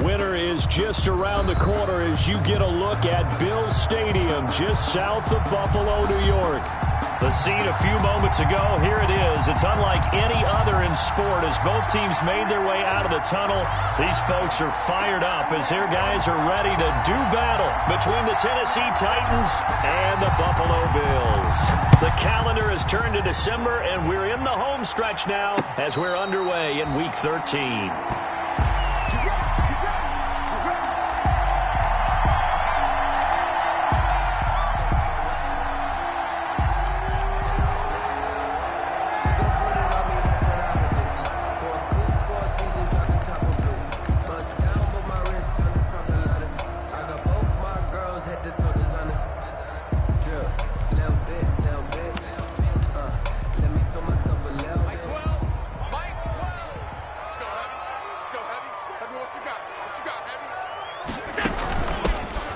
Winter is just around the corner as you get a look at Bills Stadium just south of Buffalo, New York. The scene a few moments ago, here it is. It's unlike any other in sport as both teams made their way out of the tunnel. These folks are fired up as their guys are ready to do battle between the Tennessee Titans and the Buffalo Bills. The calendar has turned to December, and we're in the home stretch now as we're underway in Week 13.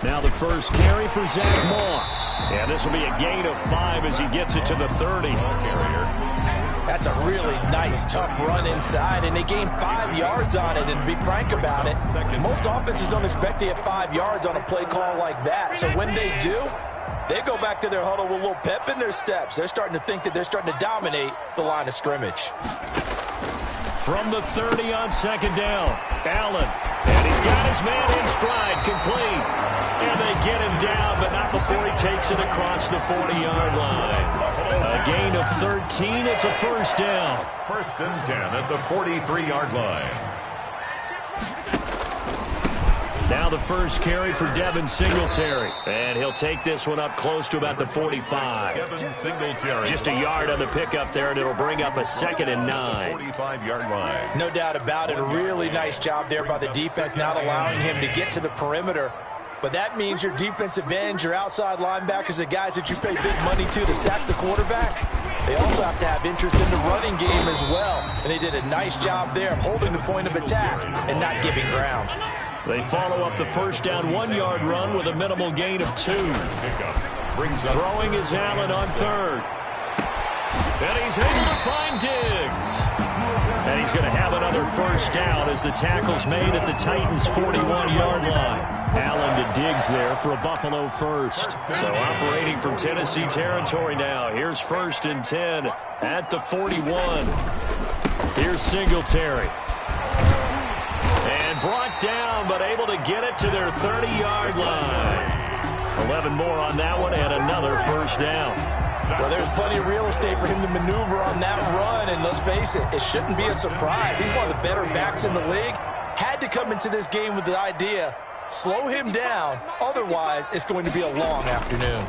Now the first carry for Zach Moss. And this will be a gain of 5 as he gets it to the 30. That's a really nice, tough run inside, and they gained 5 yards on it. And to be frank about it, most offenses don't expect to get 5 yards on a play call like that. So when they do, they go back to their huddle with a little pep in their steps. They're starting to think that they're starting to dominate the line of scrimmage. From the 30 on second down, Allen. And he's got his man in stride, complete. And they get him down, but not before he takes it across the 40-yard line. A gain of 13. It's a first down. First and 10 at the 43-yard line. Now the first carry for Devin Singletary. And he'll take this one up close to about the 45. Devin Singletary. Just a yard on the pickup there, and it'll bring up a 2nd and 9. 45-yard line. No doubt about it. A really nice job there by the defense, not allowing him to get to the perimeter. But that means your defensive ends, your outside linebackers, the guys that you pay big money to sack the quarterback, they also have to have interest in the running game as well. And they did a nice job there of holding the point of attack and not giving ground. They follow up the first down 1-yard run with a minimal gain of 2. Throwing is Allen on third. And he's able to find Diggs. And he's going to have another first down as the tackle's made at the Titans' 41-yard line. Allen to Diggs there for a Buffalo first. So operating from Tennessee territory now. Here's first and 10 at the 41. Here's Singletary. And brought down, but able to get it to their 30-yard line. 11 more on that one and another first down. Well, there's plenty of real estate for him to maneuver on that run, and let's face it, it shouldn't be a surprise. He's one of the better backs in the league. Had to come into this game with the idea, slow him down, otherwise it's going to be a long afternoon.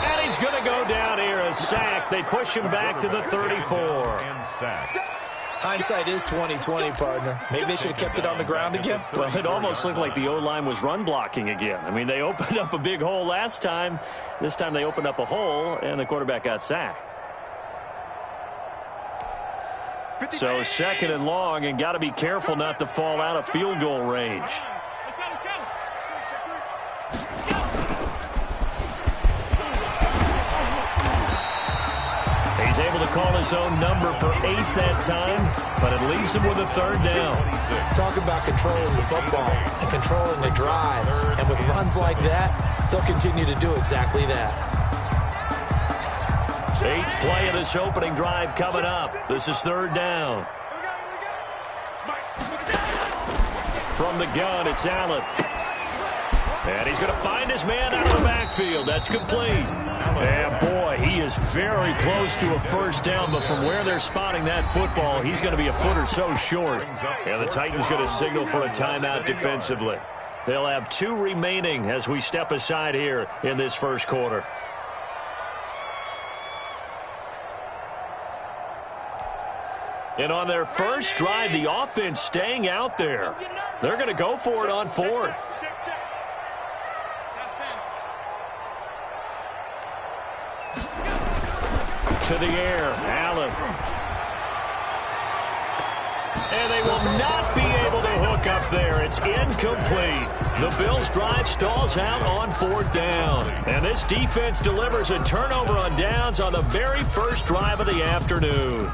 And he's going to go down here, a sack. They push him back to the 34. And sack. Hindsight is 20/20, partner. Maybe they should have kept it on the ground again. Well, it almost looked like the O-line was run blocking again. I mean, they opened up a big hole last time. This time they opened up a hole, and the quarterback got sacked. So 2nd and long, and got to be careful not to fall out of field goal range. He's able to call his own number for 8 that time, but it leaves him with a 3rd down. Talk about controlling the football and controlling the drive. And with runs like that, they'll continue to do exactly that. 8th play of this opening drive coming up. This is 3rd down. From the gun, it's Allen. And he's going to find his man out of the backfield. That's complete. And boy, he is very close to a first down, but from where they're spotting that football, he's going to be a foot or so short. And the Titans going to signal for a timeout defensively. They'll have 2 remaining as we step aside here in this first quarter. And on their first drive, the offense staying out there. They're going to go for it on 4th. To the air, Allen. And they will not be able to hook up there. It's incomplete. The Bills' drive stalls out on 4th down. And this defense delivers a turnover on downs on the very first drive of the afternoon.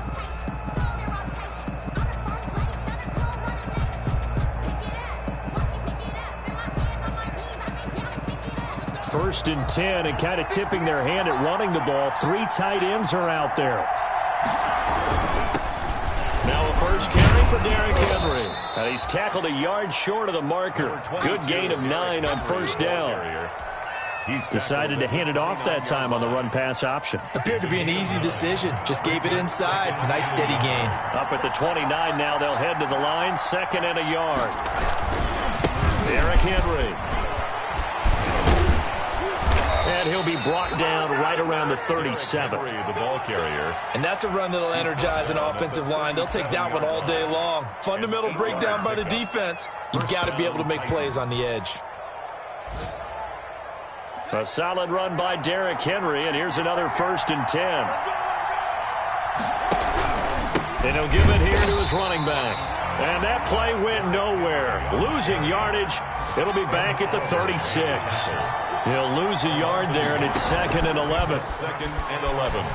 first and 10 and kind of tipping their hand at running the ball. 3 tight ends are out there. Now a first carry for Derrick Henry. And he's tackled a yard short of the marker. Good gain of 9 on first down. He's decided to hand it off that time on the run-pass option. Appeared to be an easy decision. Just gave it inside. Nice steady gain. Up at the 29 now. They'll head to the line. 2nd and a yard. Derrick Henry. And he'll be brought down right around the 37. The ball carrier. And that's a run that'll energize an offensive line. They'll take that one all day long. Fundamental breakdown by the defense. You've got to be able to make plays on the edge. A solid run by Derrick Henry, and here's another 1st and 10. And he'll give it here to his running back. And that play went nowhere. Losing yardage. It'll be back at the 36. He'll lose a yard there, and it's 2nd and 11. 2nd and 11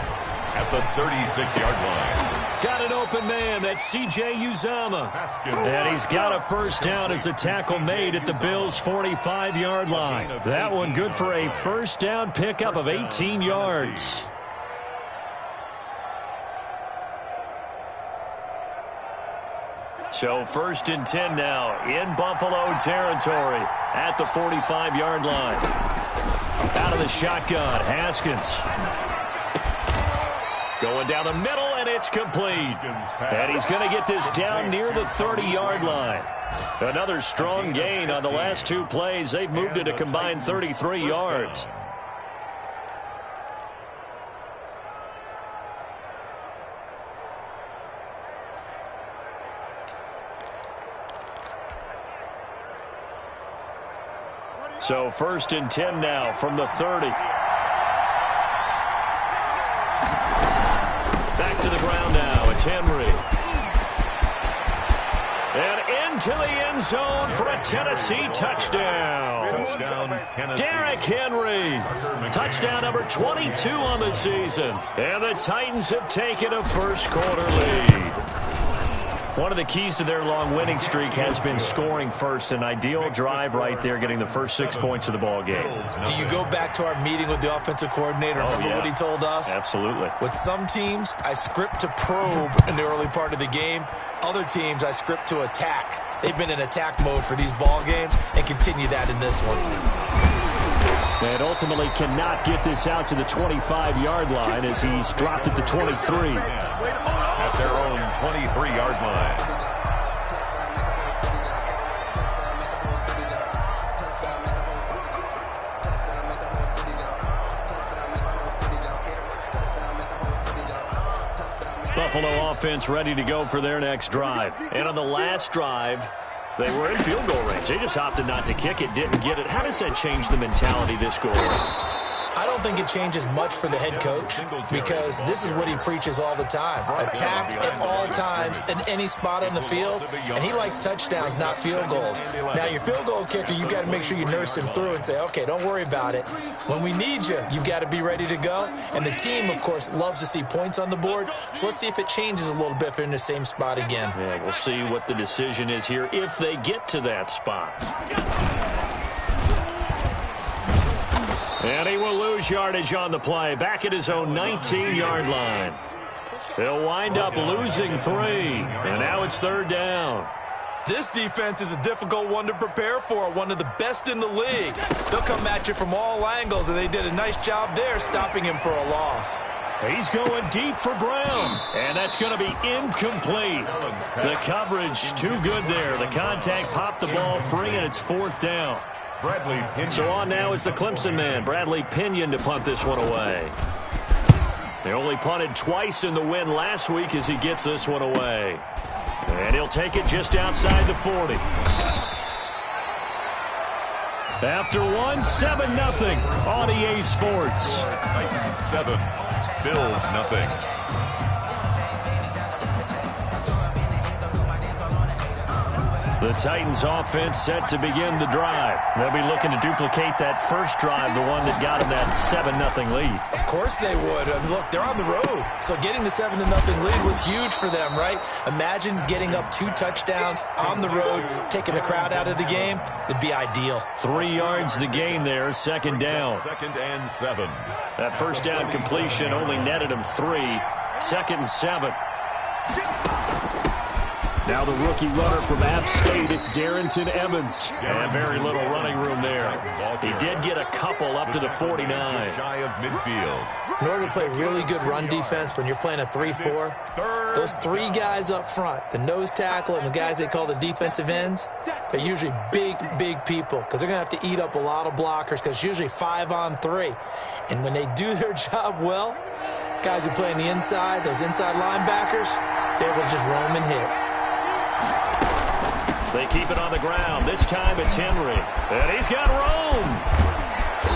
at the 36-yard line. Got an open man. That's C.J. Uzomah. And he's got a first down as a tackle made at the Bills' 45-yard line. That one good for a first down pickup of 18 yards. So 1st and 10 now in Buffalo territory at the 45-yard line. Out of the shotgun, Haskins. Going down the middle, and it's complete. And he's going to get this down near the 30-yard line. Another strong gain on the last 2 plays. They've moved it a combined 33 yards. So 1st and 10 now from the 30. Back to the ground now. It's Henry. And into the end zone for a Tennessee touchdown. Touchdown, Derrick Henry. Touchdown number 22 on the season. And the Titans have taken a first-quarter lead. One of the keys to their long winning streak has been scoring first. An ideal drive right there, getting the first 6 points of the ball game. Do you go back to our meeting with the offensive coordinator? Remember what he told us? Absolutely. With some teams, I script to probe in the early part of the game. Other teams, I script to attack. They've been in attack mode for these ball games and continue that in this one. And ultimately cannot get this out to the 25-yard line as he's dropped at the 23. At their own 23-yard line. Buffalo offense ready to go for their next drive. And on the last drive, they were in field goal range. They just opted not to kick it, didn't get it. How does that change the mentality this goal? I don't think it changes much for the head coach because this is what he preaches all the time. Attack at all times in any spot on the field, and he likes touchdowns, not field goals. Now, your field goal kicker, you got to make sure you nurse him through and say, okay, don't worry about it. When we need you, you've got to be ready to go. And the team, of course, loves to see points on the board. So let's see if it changes a little bit if they're in the same spot again. Yeah, we'll see what the decision is here if they get to that spot. And he will lose yardage on the play. Back at his own 19-yard line. He'll wind up losing 3. And now it's 3rd down. This defense is a difficult one to prepare for, one of the best in the league. They'll come at you from all angles, and they did a nice job there stopping him for a loss. He's going deep for Brown. And that's going to be incomplete. The coverage too good there. The contact popped the ball free, and it's 4th down. So on now is the Clemson man, Bradley Pinion, to punt this one away. They only punted twice in the win last week as he gets this one away. And he'll take it just outside the 40. After one, 7-0 on EA Sports. Titans 7, Bills nothing. The Titans offense set to begin the drive. They'll be looking to duplicate that first drive, the one that got them that 7-0 lead. Of course they would. I mean, look, they're on the road. So getting the 7-0 lead was huge for them, right? Imagine getting up 2 touchdowns on the road, taking the crowd out of the game. It'd be ideal. 3 yards the gain there, second down. 2nd and 7. That first down completion only netted him 3. 2nd and 7. Now the rookie runner from App State, it's Darrington Evans. And very little running room there. He did get a couple up to the 49. Shy of midfield. In order to play really good run defense when you're playing a 3-4, those 3 guys up front, the nose tackle and the guys they call the defensive ends, they're usually big, big people because they're going to have to eat up a lot of blockers because it's usually 5 on 3. And when they do their job well, guys who play on the inside, those inside linebackers, they will just roam and hit. They keep it on the ground. This time it's Henry. And he's got room.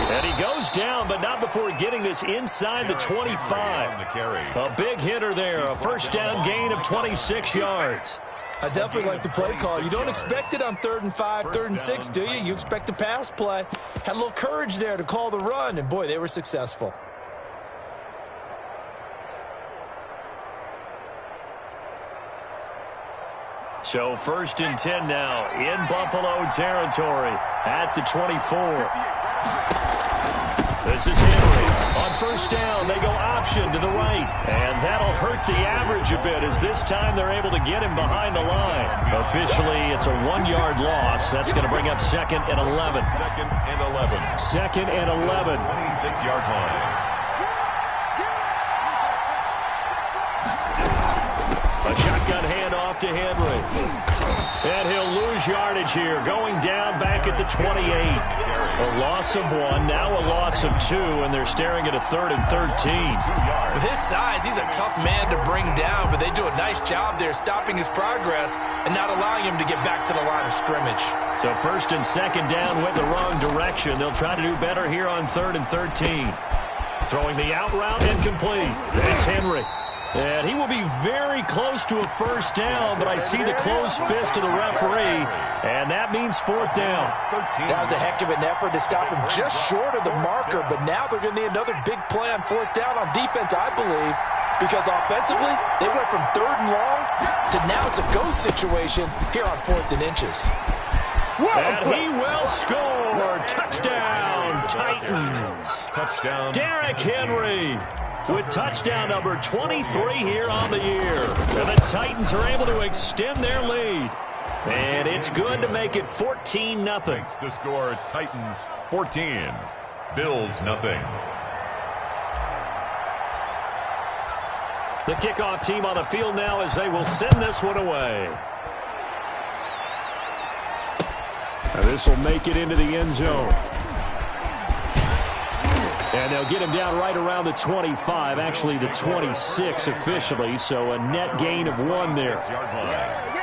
And he goes down, but not before getting this inside the 25. A big hitter there. A first down gain of 26 yards. I definitely like the play call. You don't expect it on 3rd and 5, 3rd and 6, do you? You expect a pass play. Had a little courage there to call the run, and boy, they were successful. So 1st and 10 now in Buffalo territory at the 24. This is Henry. On first down, they go option to the right. And that'll hurt the average a bit as this time they're able to get him behind the line. Officially, it's a 1-yard loss. That's going to bring up 2nd and 11. 2nd and 11. 2nd and 11. 26-yard line. A shotgun handoff to Henry. And he'll lose yardage here, going down back at the 28. A loss of 1, now a loss of 2, and they're staring at a 3rd and 13. With his size, he's a tough man to bring down, but they do a nice job there stopping his progress and not allowing him to get back to the line of scrimmage. So 1st and 2nd down went the wrong direction. They'll try to do better here on 3rd and 13. Throwing the out route incomplete. It's Henry. And he will be very close to a first down, but I see the closed fist of the referee, and that means 4th down. That was a heck of an effort to stop him just short of the marker, but now they're going to need another big play on 4th down on defense, I believe, because offensively, they went from 3rd and long to now it's a go situation here on 4th and inches. And he will score. Touchdown, Titans. Touchdown. Derrick Henry with touchdown number 23 here on the year. And the Titans are able to extend their lead. And it's good to make it 14-0. The score, Titans 14, Bills nothing. The kickoff team on the field now as they will send this one away. And this will make it into the end zone. And they'll get him down right around the 25, actually the 26 officially, so a net gain of 1 there. 6-yard line.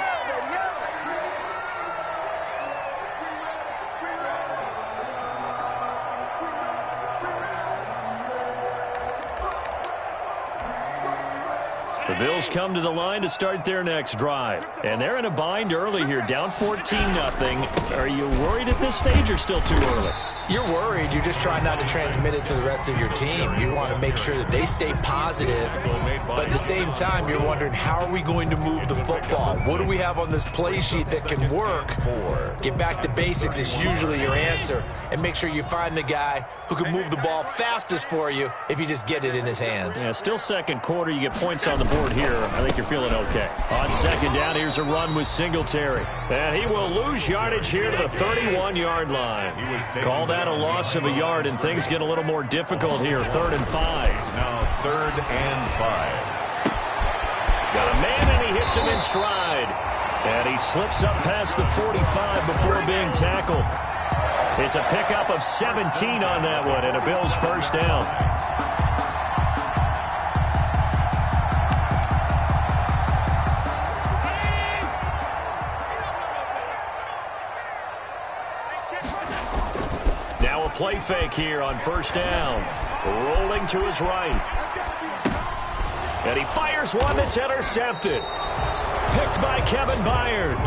The Bills come to the line to start their next drive. And they're in a bind early here, down 14-0. Are you worried at this stage or still too early? You're worried. You're just trying not to transmit it to the rest of your team. You want to make sure that they stay positive, but at the same time, you're wondering, how are we going to move the football? What do we have on this play sheet that can work? Get back to basics is usually your answer, and make sure you find the guy who can move the ball fastest for you if you just get it in his hands. Yeah, still second quarter. You get points on the board here. I think you're feeling okay. On second down, here's a run with Singletary. And he will lose yardage here to the 31-yard line. Call that a loss of a yard, and things get a little more difficult here. 3rd and 5. Now 3rd and 5. Got a man, and he hits him in stride. And he slips up past the 45 before being tackled. It's a pickup of 17 on that one, and a Bills first down. Now a play fake here on first down. Rolling to his right. And he fires one that's intercepted. Picked by Kevin Byard.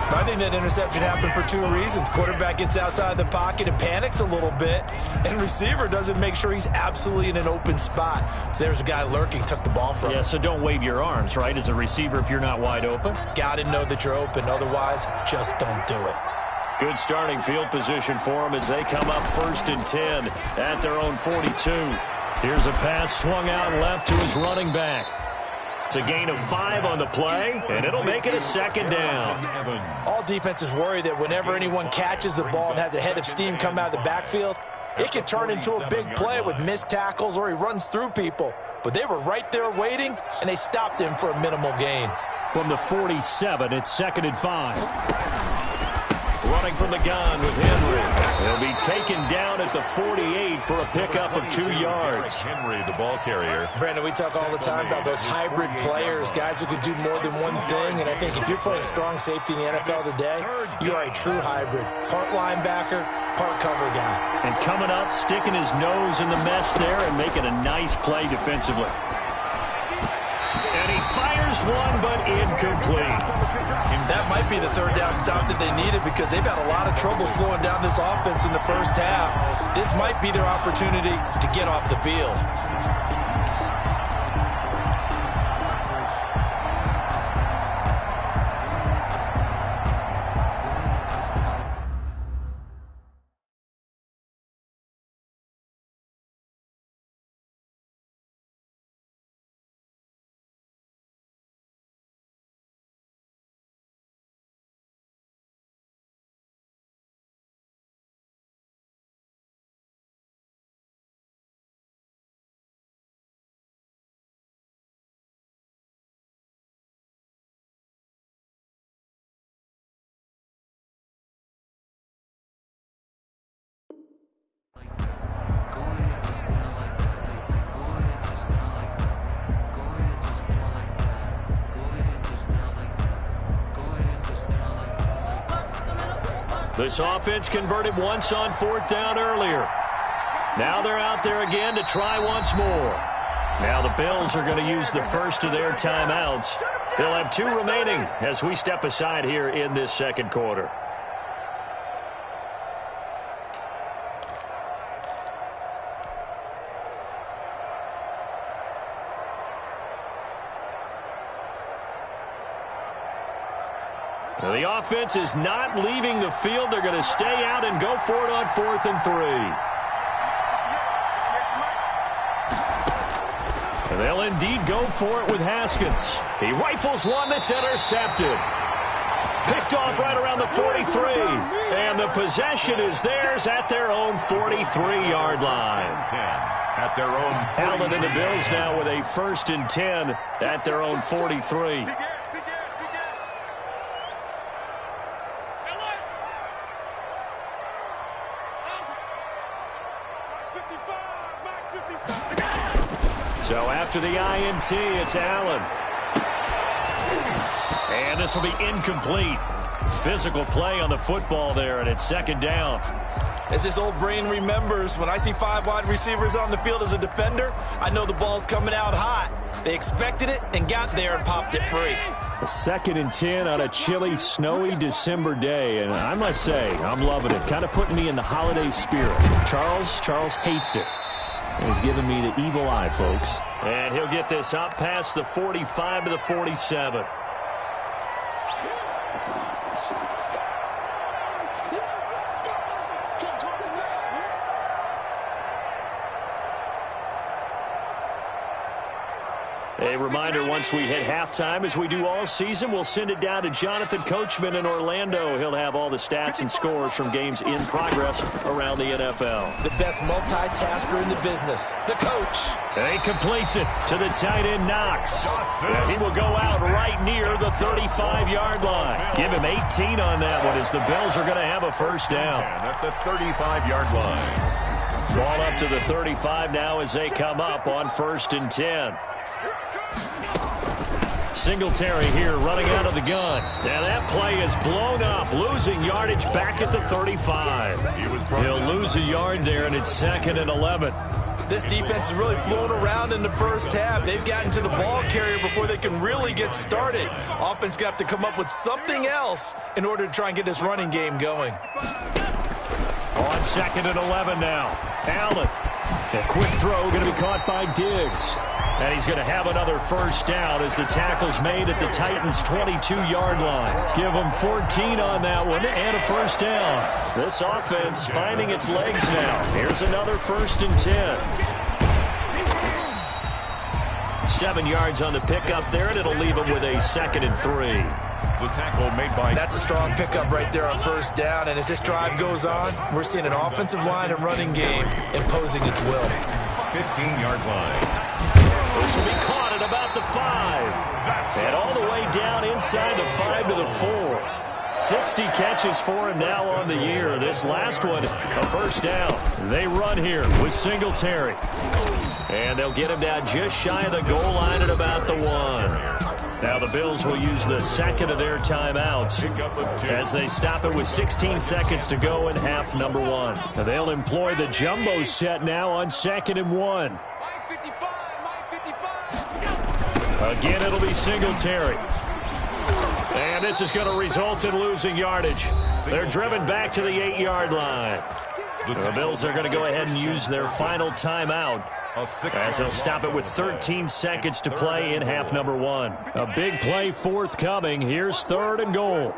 I think that interception happened for two reasons. Quarterback gets outside the pocket and panics a little bit, and receiver doesn't make sure he's absolutely in an open spot. So there's a guy lurking, took the ball from him. Yeah, so don't wave your arms, right, as a receiver if you're not wide open. Got to know that you're open. Otherwise, just don't do it. Good starting field position for them as they come up 1st and 10 at their own 42. Here's a pass swung out left to his running back. It's a gain of 5 on the play, and it'll make it a 2nd down. All defenses worry that whenever anyone catches the ball and has a head of steam come out of the backfield, it can turn into a big play with missed tackles or he runs through people. But they were right there waiting, and they stopped him for a minimal gain. From the 47, it's 2nd and 5. Running from the gun with Henry. He'll be taken down at the 48 for a pickup of 2 yards. Henry, the ball carrier. Brandon, we talk all the time about those hybrid players, guys who can do more than one thing. And I think if you're playing strong safety in the NFL today, you are a true hybrid. Part linebacker, part cover guy. And coming up, sticking his nose in the mess there and making a nice play defensively. And he fires one, but incomplete. That might be the 3rd down stop that they needed because they've had a lot of trouble slowing down this offense in the first half. This might be their opportunity to get off the field. This offense converted once on 4th down earlier. Now they're out there again to try once more. Now the Bills are going to use the first of their timeouts. They'll have 2 remaining as we step aside here in this 2nd quarter. The offense is not leaving the field. They're going to stay out and go for it on 4th and 3. And they'll indeed go for it with Haskins. He rifles one that's intercepted. Picked off right around the 43. And the possession is theirs at their own 43-yard line. At their own 43. Allen and the Bills now with a 1st and 10 at their own 43. So after the INT, it's Allen. And this will be incomplete. Physical play on the football there, and it's 2nd down. As this old brain remembers, when I see 5 wide receivers on the field as a defender, I know the ball's coming out hot. They expected it and got there and popped it free. A 2nd and 10 on a chilly, snowy December day, and I must say, I'm loving it. Kind of putting me in the holiday spirit. Charles hates it. He's giving me the evil eye, folks. And he'll get this up past the 45 to the 47. A reminder, once we hit halftime, as we do all season, we'll send it down to Jonathan Coachman in Orlando. He'll have all the stats and scores from games in progress around the NFL. The best multitasker in the business, the coach. And he completes it to the tight end, Knox. And he will go out right near the 35-yard line. Give him 18 on that one as the Bills are going to have a 1st down. At the 35-yard line. Ball up to the 35 now as they come up on 1st and 10. Singletary here running out of the gun. And that play is blown up, losing yardage back at the 35. He'll lose a yard there, and it's 2nd and 11. This defense is really flown around in the first half. They've gotten to the ball carrier before they can really get started. Offense got to come up with something else in order to try and get this running game going. On 2nd and 11 now. Allen. A quick throw going to be caught by Diggs. And he's going to have another first down as the tackle's made at the Titans' 22-yard line. Give them 14 on that one and a first down. This offense finding its legs now. Here's another 1st and 10. 7 yards on the pickup there, and it'll leave them with a 2nd and 3. The tackle made by... That's a strong pickup right there on first down. And as this drive goes on, we're seeing an offensive line and running game imposing its will. 15-yard line. This will be caught at about the 5. And all the way down inside the 5 to the 4. 60 catches for him now on the year. This last one, a first down. They run here with Singletary. And they'll get him down just shy of the goal line at about the 1. Now the Bills will use the 2nd of their timeouts as they stop it with 16 seconds to go in half number 1. And they'll employ the jumbo set now on 2nd and 1. Again, it'll be Singletary. And this is going to result in losing yardage. They're driven back to the 8-yard line. The Bills are going to go ahead and use their final timeout as they'll stop it with 13 seconds to play in half number 1. A big play forthcoming. Here's 3rd and goal.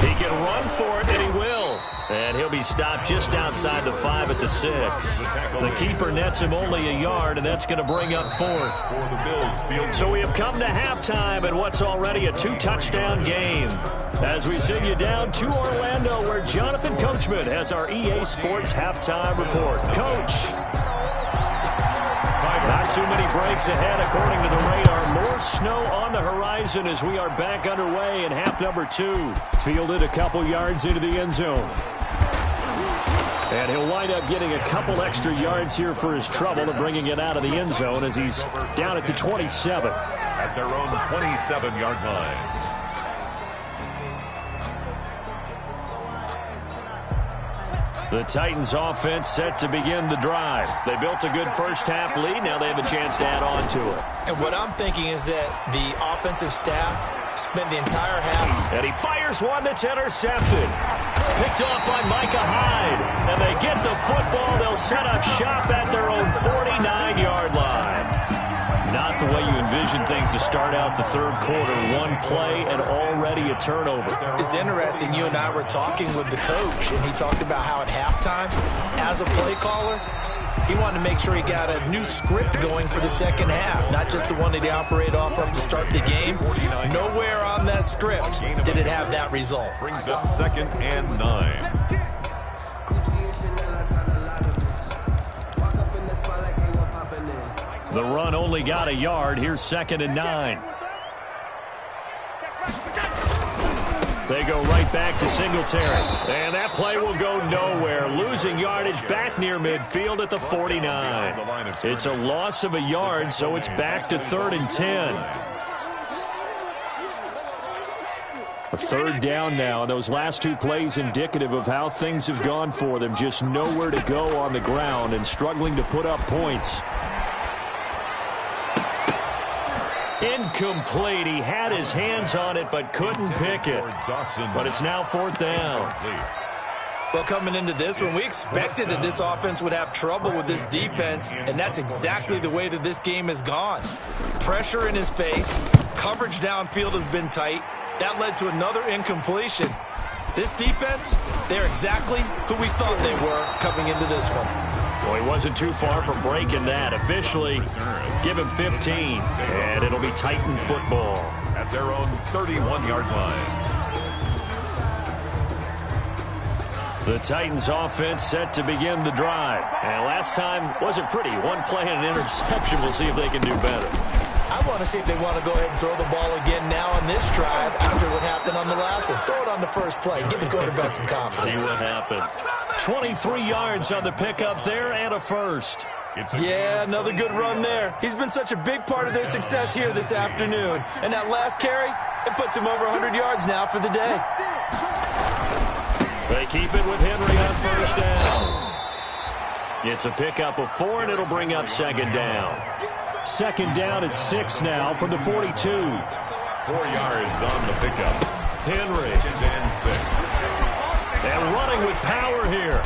He can run for it, and he will. And he'll be stopped just outside the 5 at the 6. The keeper nets him only a yard, and that's going to bring up 4th. So we have come to halftime in what's already a 2-touchdown game. As we send you down to Orlando, where Jonathan Coachman has our EA Sports halftime report. Coach. Not too many breaks ahead according to the radar. More snow on the horizon as we are back underway in half number 2. Fielded a couple yards into the end zone. And he'll wind up getting a couple extra yards here for his trouble of bringing it out of the end zone as he's down at the 27. At their own 27-yard line. The Titans offense set to begin the drive. They built a good first half lead. Now they have a chance to add on to it. And what I'm thinking is that the offensive staff spent the entire half. And he fires one that's intercepted. Picked off by Micah Hyde. And they get the football. They'll set up shop at their own 49-yard line. Not the way you envision things to start out the third quarter. One play and already a turnover. It's interesting. You and I were talking with the coach, and he talked about how at halftime, as a play caller, he wanted to make sure he got a new script going for the second half, not just the one that he operated off of to start the game. Nowhere on that script did it have that result. Brings up 2nd and 9. The run only got a yard. Here's 2nd and 9. They go right back to Singletary. And that play will go nowhere. Losing yardage back near midfield at the 49. It's a loss of a yard, so it's back to 3rd and 10. A 3rd down now. And those last 2 plays indicative of how things have gone for them. Just nowhere to go on the ground and struggling to put up points. Incomplete. He had his hands on it but couldn't pick it. But it's now 4th down. Well, coming into this one, we expected that this offense would have trouble with this defense, and that's exactly the way that this game has gone. Pressure in his face. Coverage downfield has been tight. That led to another incompletion. This defense, they're exactly who we thought they were coming into this one. Well, he wasn't too far from breaking that. Officially, give him 15, and it'll be Titan football. At their own 31-yard line. The Titans offense set to begin the drive. And last time wasn't pretty. One play and an interception. We'll see if they can do better. I want to see if they want to go ahead and throw the ball again now on this drive after what happened on the last one. Throw it on the first play. Give the quarterback some confidence. See what happens. 23 yards on the pickup there and a first. Yeah, another good run there. He's been such a big part of their success here this afternoon. And that last carry, it puts him over 100 yards now for the day. They keep it with Henry on first down. It's a pickup of 4, and it'll bring up second down. Second down at 6 now from the 42. 4 yards on the pickup. Henry. And 6. And running with power here.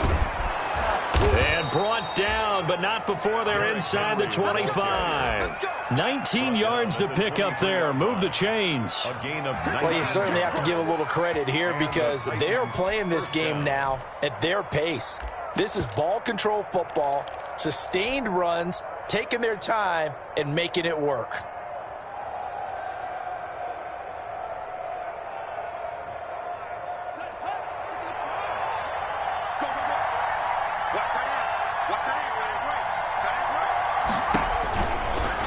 And brought down, but not before they're inside the 25. 19 yards to pick up there. Move the chains. A gain of 9. Well, you certainly have to give a little credit here because they are playing this game now at their pace. This is ball control football, sustained runs, taking their time, and making it work.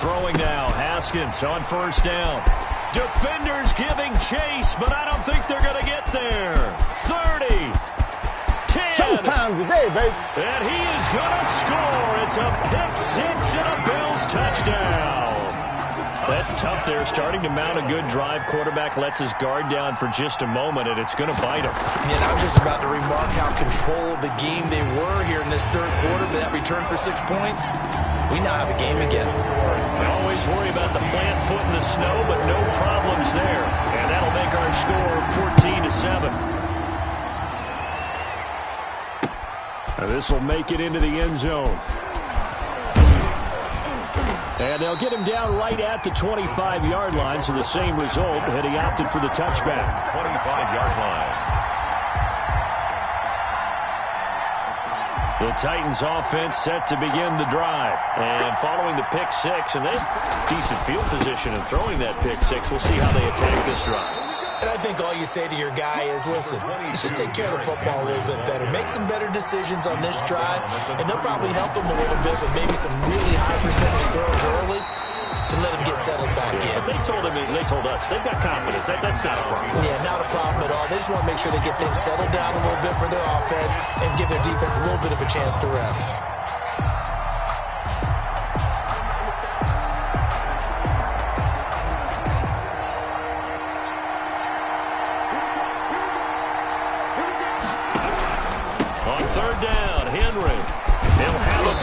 Throwing now, Haskins on first down. Defenders giving chase, but I don't think they're going to get there. 30, 10. Showtime today, baby. And he is going to score. It's a pick 6 and a Bills touchdown. That's tough there, starting to mount a good drive. Quarterback lets his guard down for just a moment, and it's going to bite him. And I was just about to remark how controlled the game they were here in this third quarter, but that return for 6 points, we now have a game again. We always worry about the plant foot in the snow, but no problems there. And that'll make our score 14-7. This will make it into the end zone. And they'll get him down right at the 25-yard line, so the same result, and he opted for the touchback. 25-yard line. The Titans offense set to begin the drive. And following the pick 6, and they have decent field position in throwing that pick 6. We'll see how they attack this drive. And I think all you say to your guy is, listen, let's just take care of the football a little bit better. Make some better decisions on this drive, and they'll probably help him a little bit with maybe some really high percentage throws early to let him get settled back in. But they told us they've got confidence. That's not a problem. Yeah, not a problem at all. They just want to make sure they get things settled down a little bit for their offense and give their defense a little bit of a chance to rest.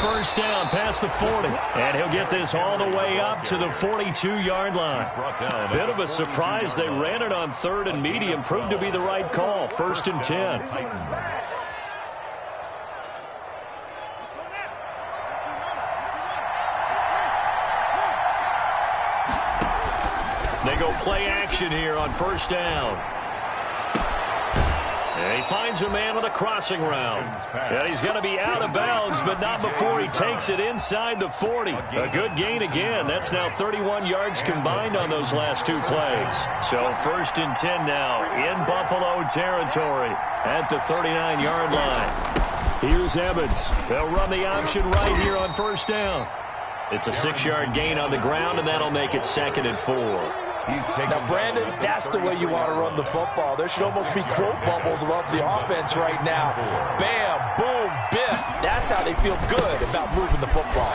First down past the 40, and he'll get this all the way up to the 42-yard line. Bit of a surprise. They ran it on 3rd and medium. Proved to be the right call. 1st and 10. They go play action here on first down. And he finds a man with a crossing route. And he's going to be out of bounds, but not before he takes it inside the 40. A good gain again. That's now 31 yards combined on those last 2 plays. So 1st and 10 now in Buffalo territory at the 39-yard line. Here's Evans. They'll run the option right here on first down. It's a 6-yard gain on the ground, and that'll make it 2nd and 4. Now, Brandon, that's the way you want to run the football. There should almost be quote bubbles above the offense right now. Bam, boom, biff. That's how they feel good about moving the football.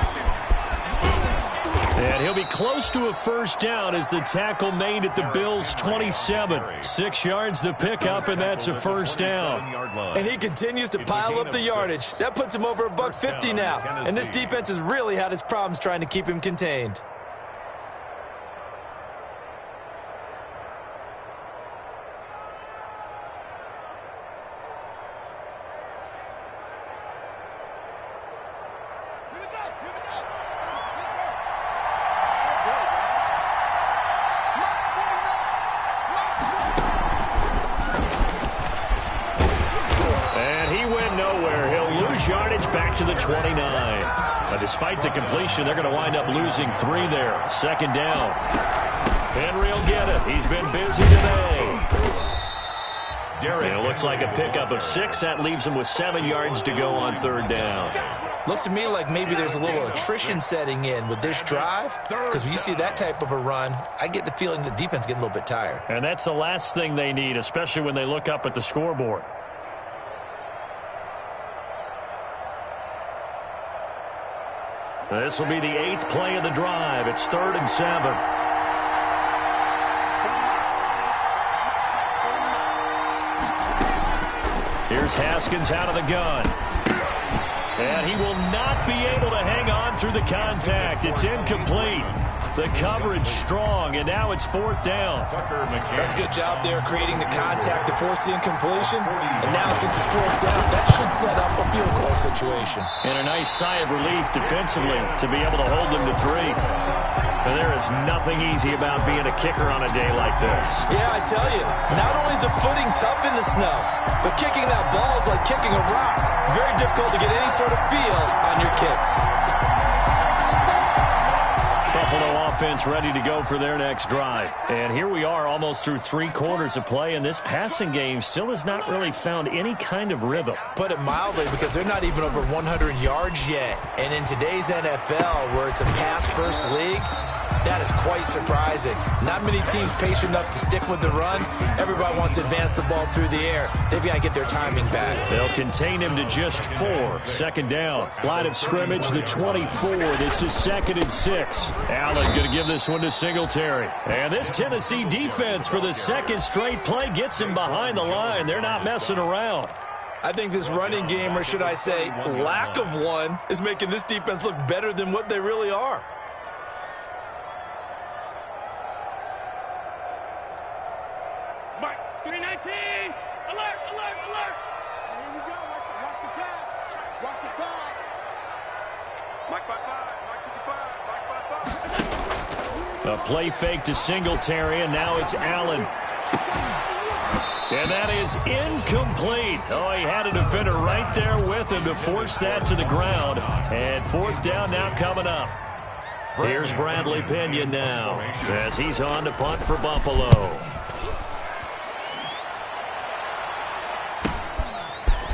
And he'll be close to a first down as the tackle made at the Bills' 27. 6 yards to pick up, and that's a first down. And he continues to pile up the yardage. That puts him over $150 now. And this defense has really had its problems trying to keep him contained. Back to the 29. Despite the completion, they're going to wind up losing 3 there. 2nd down. Henry will get it. He's been busy today. And it looks like a pickup of 6. That leaves him with 7 yards to go on 3rd down. Looks to me like maybe there's a little attrition setting in with this drive, because when you see that type of a run, I get the feeling the defense getting a little bit tired. And that's the last thing they need, especially when they look up at the scoreboard. This will be the 8th play of the drive. It's 3rd and 7. Here's Haskins out of the gun. And he will not be able to hang on through the contact. It's incomplete. The coverage strong, and now it's 4th down. That's a good job there creating the contact to force the incompletion. And now since it's 4th down, that should set up a field goal situation. And a nice sigh of relief defensively to be able to hold them to 3. And there is nothing easy about being a kicker on a day like this. Yeah, I tell you, not only is the footing tough in the snow, but kicking that ball is like kicking a rock. Very difficult to get any sort of feel on your kicks. Buffalo offense ready to go for their next drive. And here we are almost through 3 quarters of play, and this passing game still has not really found any kind of rhythm. Put it mildly, because they're not even over 100 yards yet. And in today's NFL, where it's a pass-first league, that is quite surprising. Not many teams patient enough to stick with the run. Everybody wants to advance the ball through the air. They've got to get their timing back. They'll contain him to just 4. 2nd down. Line of scrimmage, the 24. This is 2nd and 6. Allen going to give this one to Singletary. And this Tennessee defense for the 2nd straight play gets him behind the line. They're not messing around. I think this running game, or should I say lack of one, is making this defense look better than what they really are. Mark 319. Alert, alert, alert. Here we go. Watch the pass. Watch the pass. Mike 55. Mike 55. Mike 55. A play fake to Singletary, and now it's Allen. And that is incomplete. Oh, he had a defender right there with him to force that to the ground. And 4th down now coming up. Here's Bradley Pinion now as he's on to punt for Buffalo.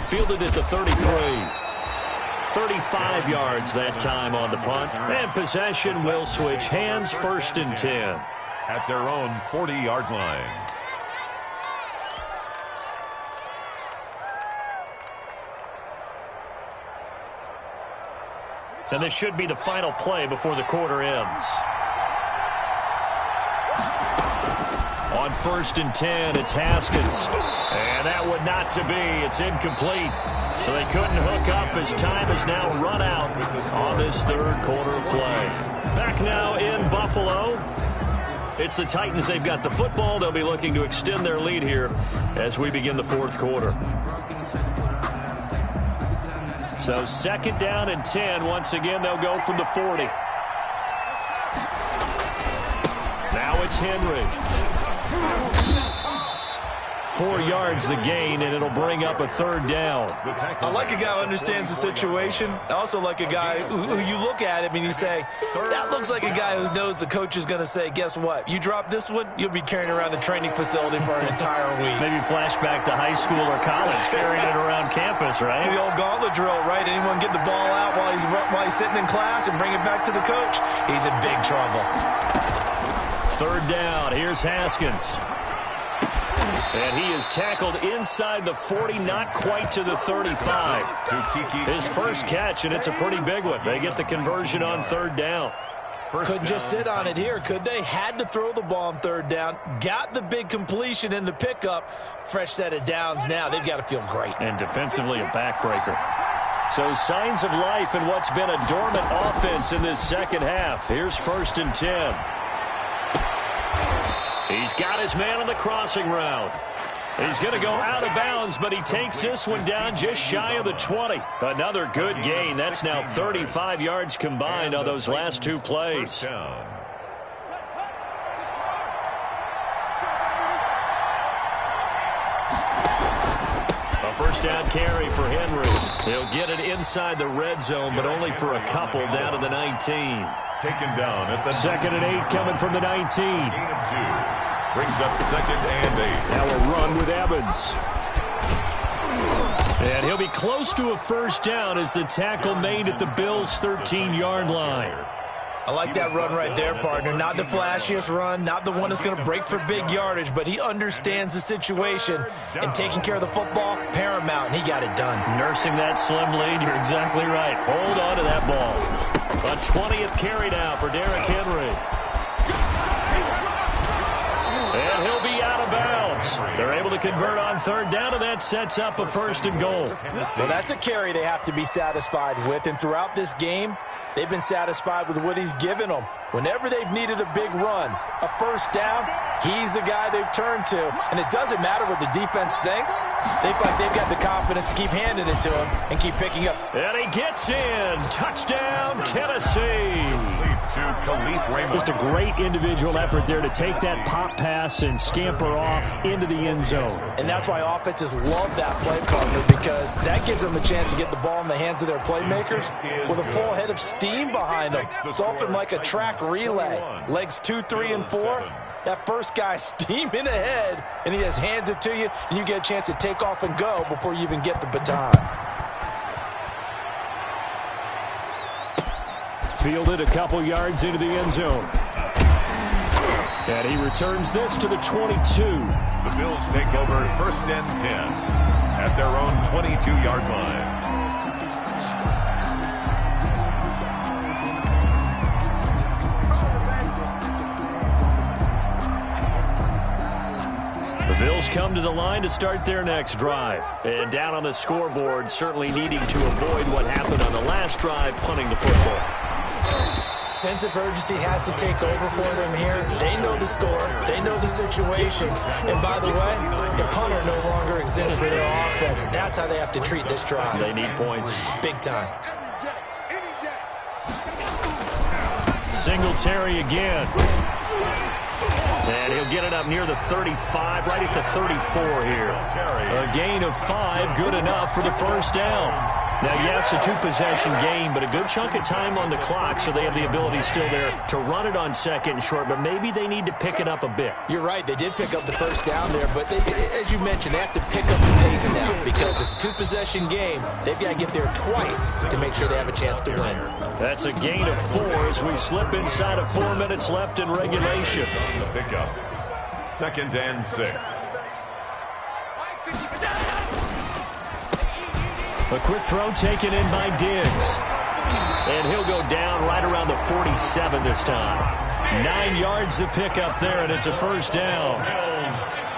Fielded at the 33. 35 yards that time on the punt. And possession will switch hands, 1st and 10. At their own 40-yard line. And this should be the final play before the quarter ends. On 1st and 10, it's Haskins. And that would not to be. It's incomplete. So they couldn't hook up as time has now run out on this 3rd quarter of play. Back now in Buffalo. It's the Titans. They've got the football. They'll be looking to extend their lead here as we begin the 4th quarter. So 2nd down and 10. Once again, they'll go from the 40. Now it's Henry. 4 yards the gain, and it'll bring up a 3rd down. I like a guy who understands the situation. I also like a guy who you look at him and you say, that looks like a guy who knows the coach is going to say, guess what? You drop this one, you'll be carrying around the training facility for an entire week. Maybe flashback to high school or college, carrying it around campus, right? The old gauntlet drill, right? Anyone get the ball out while he's sitting in class and bring it back to the coach? He's in big trouble. 3rd down. Here's Haskins. And he is tackled inside the 40, not quite to the 35. His first catch, and it's a pretty big one. They get the conversion on 3rd down. Couldn't just sit on it here, could they? Had to throw the ball on 3rd down. Got the big completion in the pickup. Fresh set of downs now. They've got to feel great. And defensively a backbreaker. So signs of life in what's been a dormant offense in this 2nd half. Here's 1st and 10. He's got his man on the crossing route. He's going to go out of bounds, but he takes this one down just shy of the 20. Another good gain. That's now 35 yards combined on those last 2 plays. A 1st down carry for Henry. He'll get it inside the red zone, but only for a couple down to the 19. Taken down at the 2nd and 8 coming from the 19. Brings up 2nd and 8. Now a run with Evans. And he'll be close to a 1st down as the tackle made at the Bills' 13-yard line. I like that run right there, partner. Not the flashiest run, not the one that's going to break for big yardage, but he understands the situation, and taking care of the football, paramount, and he got it done. Nursing that slim lead, you're exactly right. Hold on to that ball. A 20th carry now for Derrick Henry. And he'll be out of bounds. They're able to convert on third down, and that sets up a 1st and goal. Well, that's a carry they have to be satisfied with, and throughout this game, they've been satisfied with what he's given them. Whenever they've needed a big run, a 1st down, he's the guy they've turned to. And it doesn't matter what the defense thinks. They feel like they've got the confidence to keep handing it to him and keep picking up. And he gets in. Touchdown, Tennessee. Just a great individual effort there to take that pop pass and scamper off into the end zone. And that's why offenses love that play partner, because that gives them a chance to get the ball in the hands of their playmakers with a full head of steam behind them. It's often like a track relay. Legs 2, 3, and 4. That first guy steaming ahead, and he just hands it to you, and you get a chance to take off and go before you even get the baton. Fielded a couple yards into the end zone. And he returns this to the 22. The Bills take over 1st and 10 at their own 22-yard line. The Bills come to the line to start their next drive. And down on the scoreboard, certainly needing to avoid what happened on the last drive, punting the football. Sense of urgency has to take over for them here. They know the score. They know the situation. And by the way, the punter no longer exists for their offense. That's how they have to treat this drive. They need points. Big time. Singletary again. And he'll get it up near the 35, right at the 34 here. A gain of 5, good enough for the 1st down. Now, yes, a 2-possession game, but a good chunk of time on the clock, so they have the ability still there to run it on 2nd and short, but maybe they need to pick it up a bit. You're right. They did pick up the 1st down there, but as you mentioned, they have to pick up the pace now because it's a 2-possession game. They've got to get there twice to make sure they have a chance to win. That's a gain of 4 as we slip inside of 4 minutes left in regulation. On the pickup. 2nd and 6. A quick throw taken in by Diggs. And he'll go down right around the 47 this time. 9 yards to pick up there, and it's a 1st down.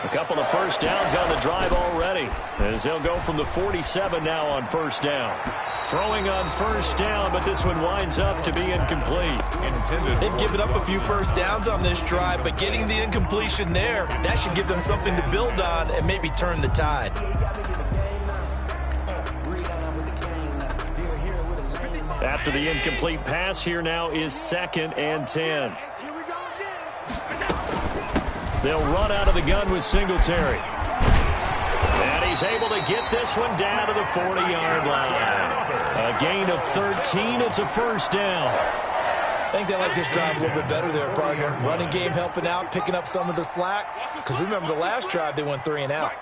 A couple of 1st downs on the drive already, as they'll go from the 47 now on 1st down. Throwing on 1st down, but this one winds up to be incomplete. They've given up a few 1st downs on this drive, but getting the incompletion there, that should give them something to build on and maybe turn the tide. After the incomplete pass, here now is 2nd and 10. They'll run out of the gun with Singletary. And he's able to get this one down to the 40-yard line. A gain of 13. It's a 1st down. I think they like this drive a little bit better there, partner. Running game helping out, picking up some of the slack. Because remember the last drive, they went 3 and out.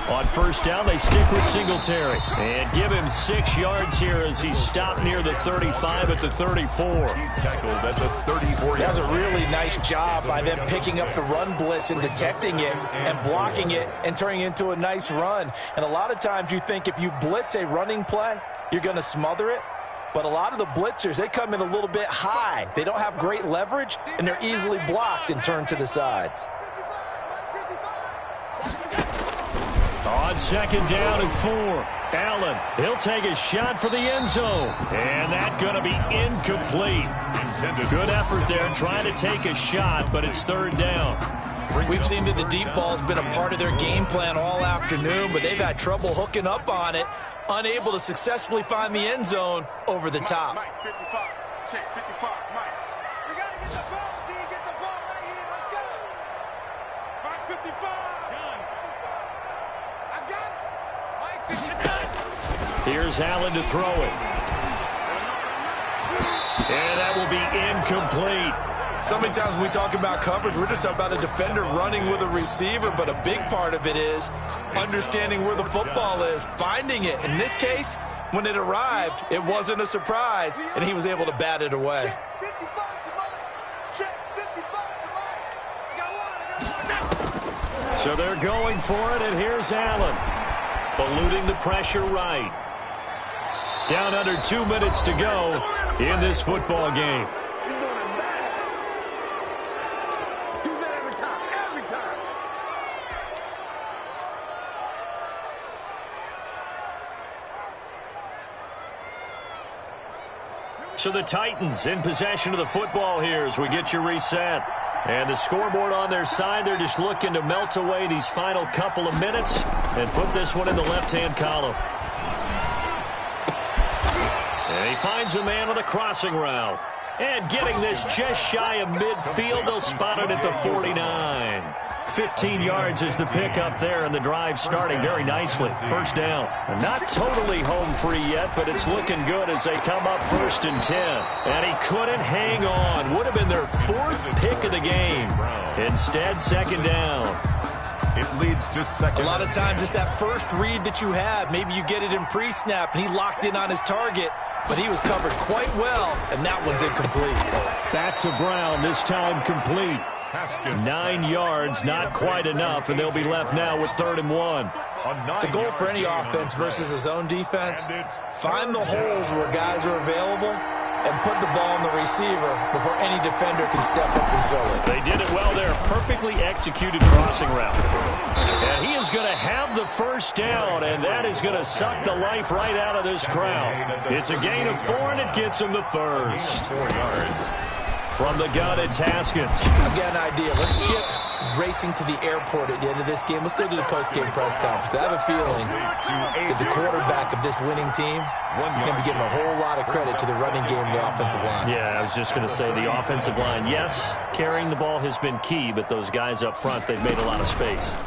On 1st down, they stick with Singletary and give him 6 yards here as he's stopped near the 35 at the 34. He's tackled at the 34. That was a really nice job by them picking up the run blitz and detecting it and blocking it and turning it into a nice run. And a lot of times you think if you blitz a running play, you're going to smother it. But a lot of the blitzers, they come in a little bit high. They don't have great leverage, and they're easily blocked and turned to the side. On 2nd down and 4, Allen, he'll take a shot for the end zone. And that's going to be incomplete. Good effort there trying to take a shot, but it's 3rd down. We've seen that the deep ball's been a part of their game plan all afternoon, but they've had trouble hooking up on it, unable to successfully find the end zone over the top. Mike, 55. Check, 55. Mike. We got to get the ball, D. Get the ball right here. Let's go. Mike, 55. Done. I got it. Mike, 55. Here's Allen to throw it. And that will be incomplete. So many times when we talk about coverage, we're just about a defender running with a receiver, but a big part of it is understanding where the football is, finding it. In this case, when it arrived, it wasn't a surprise, and he was able to bat it away. Check, 55 to Mike. Check, 55 to Mike. I got one. So they're going for it, and here's Allen. Eluding the pressure right. Down under 2 minutes to go in this football game. So the Titans in possession of the football here as we get you reset. And the scoreboard on their side, they're just looking to melt away these final couple of minutes and put this one in the left-hand column. And he finds a man on the crossing route. And getting this just shy of midfield, they'll spot it at the 49. 15 yards is the pickup there, and the drive starting very nicely. First down. Not totally home free yet, but it's looking good as they come up 1st and 10. And he couldn't hang on. Would have been their 4th pick of the game. Instead, 2nd down. It leads to second. A lot of times it's that first read that you have. Maybe you get it in pre-snap, and he locked in on his target, but he was covered quite well, and that one's incomplete. Back to Brown, this time complete. 9 yards, not quite enough, and they'll be left now with 3rd and 1. The goal for any offense versus a zone defense, find the holes where guys are available and put the ball on the receiver before any defender can step up and fill it. They did it well there. Perfectly executed crossing route. And he is going to have the first down, and that is going to suck the life right out of this crowd. It's a gain of 4, and it gets him the first. 4 yards. From the gun, it's Haskins. I've got an idea. Let's skip racing to the airport at the end of this game. Let's go to the post-game press conference. I have a feeling that the quarterback of this winning team is going to be giving a whole lot of credit to the running game and the offensive line. Yeah, I was just going to say the offensive line, yes, carrying the ball has been key, but those guys up front, they've made a lot of space.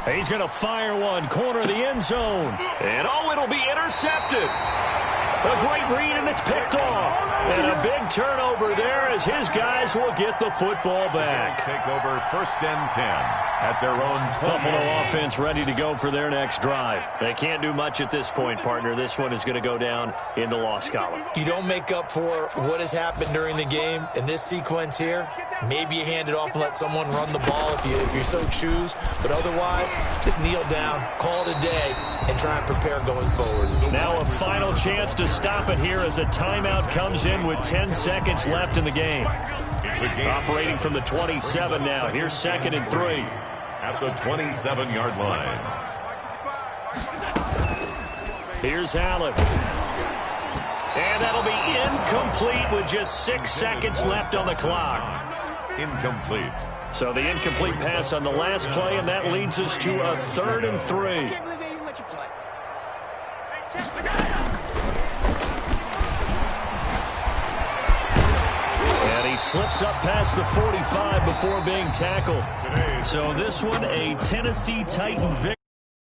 He's going to fire one, corner of the end zone. And, oh, it'll be intercepted. A great read, and it's picked off. And a big turnover there as his guys will get the football back. Take over 1st and 10 at their own 20. Buffalo offense ready to go for their next drive. They can't do much at this point, partner. This one is going to go down in the loss column. You don't make up for what has happened during the game in this sequence here. Maybe you hand it off and let someone run the ball if you so choose. But otherwise, just kneel down, call it a day, and try and prepare going forward. Now a final chance to stop it here as a timeout comes in with 10 seconds left in the game. Operating from the 27 now. Here's 2nd and 3. At the 27-yard line. Here's Allen. And that'll be incomplete with just 6 seconds left on the clock. Incomplete. So the incomplete pass on the last play, and that leads us to a 3rd and 3. And he slips up past the 45 before being tackled. So this one, a Tennessee Titan victory.